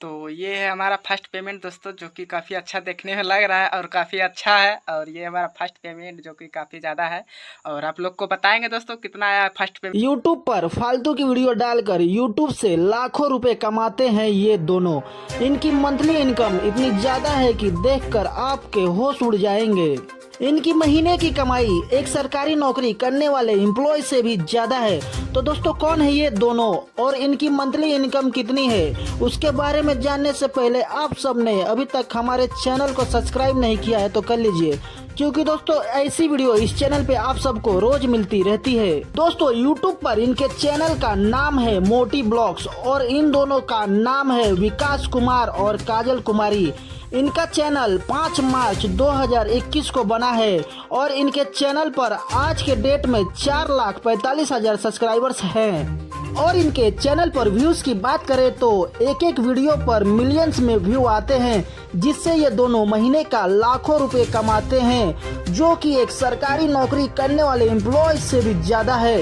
तो ये है हमारा फर्स्ट पेमेंट दोस्तों, जो कि काफ़ी अच्छा देखने में लग रहा है और काफ़ी अच्छा है। और ये हमारा फर्स्ट पेमेंट जो कि काफ़ी ज़्यादा है, और आप लोग को बताएंगे दोस्तों कितना आया फर्स्ट पेमेंट। यूट्यूब पर फालतू की वीडियो डालकर यूट्यूब से लाखों रुपए कमाते हैं ये दोनों। इनकी मंथली इनकम इतनी ज्यादा है कि देखकर आपके होश उड़ जाएंगे। इनकी महीने की कमाई एक सरकारी नौकरी करने वाले एम्प्लॉय से भी ज्यादा है। तो दोस्तों कौन है ये दोनों और इनकी मंथली इनकम कितनी है, उसके बारे में जानने से पहले आप सबने अभी तक हमारे चैनल को सब्सक्राइब नहीं किया है तो कर लीजिए, क्योंकि दोस्तों ऐसी वीडियो इस चैनल पे आप सबको रोज मिलती रहती है। दोस्तों यूट्यूब पर इनके चैनल का नाम है मोटी ब्लॉग्स और इन दोनों का नाम है विकास कुमार और काजल कुमारी। इनका चैनल 5 मार्च 2021 को बना है और इनके चैनल पर आज के डेट में 4,45,000 सब्सक्राइबर्स हैं। और इनके चैनल पर व्यूज की बात करें तो एक एक वीडियो पर मिलियंस में व्यू आते हैं, जिससे ये दोनों महीने का लाखों रुपए कमाते हैं, जो कि एक सरकारी नौकरी करने वाले एम्प्लॉय से भी ज्यादा है।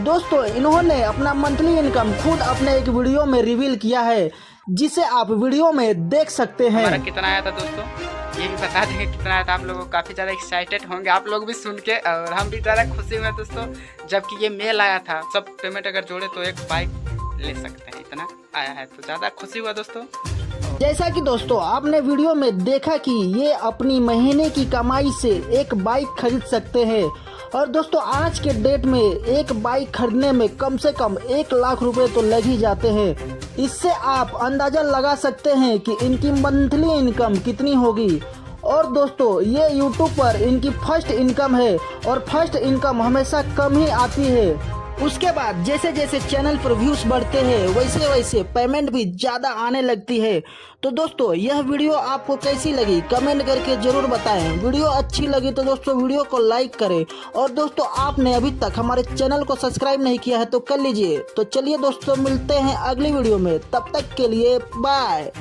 दोस्तों इन्होंने अपना मंथली इनकम खुद अपने एक वीडियो में रिवील किया है, जिसे आप वीडियो में देख सकते हैं। हमारा कितना आया था दोस्तों, ये भी बता देंगे कितना आया था। आप लोग काफ़ी ज़्यादा एक्साइटेड होंगे आप लोग भी सुन के, और हम भी ज़्यादा खुशी हुए दोस्तों जबकि ये मेल आया था। सब पेमेंट अगर जोड़े तो एक बाइक ले सकते हैं, इतना आया है तो ज़्यादा खुशी हुआ दोस्तों। जैसा कि दोस्तों आपने वीडियो में देखा कि ये अपनी महीने की कमाई से एक बाइक खरीद सकते हैं, और दोस्तों आज के डेट में एक बाइक खरीदने में कम से कम 1 लाख रुपए तो लग ही जाते हैं। इससे आप अंदाजा लगा सकते हैं कि इनकी मंथली इनकम कितनी होगी। और दोस्तों ये यूट्यूब पर इनकी फर्स्ट इनकम है, और फर्स्ट इनकम हमेशा कम ही आती है। उसके बाद जैसे जैसे चैनल पर व्यूज बढ़ते हैं वैसे वैसे पेमेंट भी ज्यादा आने लगती है। तो दोस्तों यह वीडियो आपको कैसी लगी कमेंट करके जरूर बताएं। वीडियो अच्छी लगी तो दोस्तों वीडियो को लाइक करें, और दोस्तों आपने अभी तक हमारे चैनल को सब्सक्राइब नहीं किया है तो कर लीजिए। तो चलिए दोस्तों मिलते हैं अगली वीडियो में, तब तक के लिए बाय।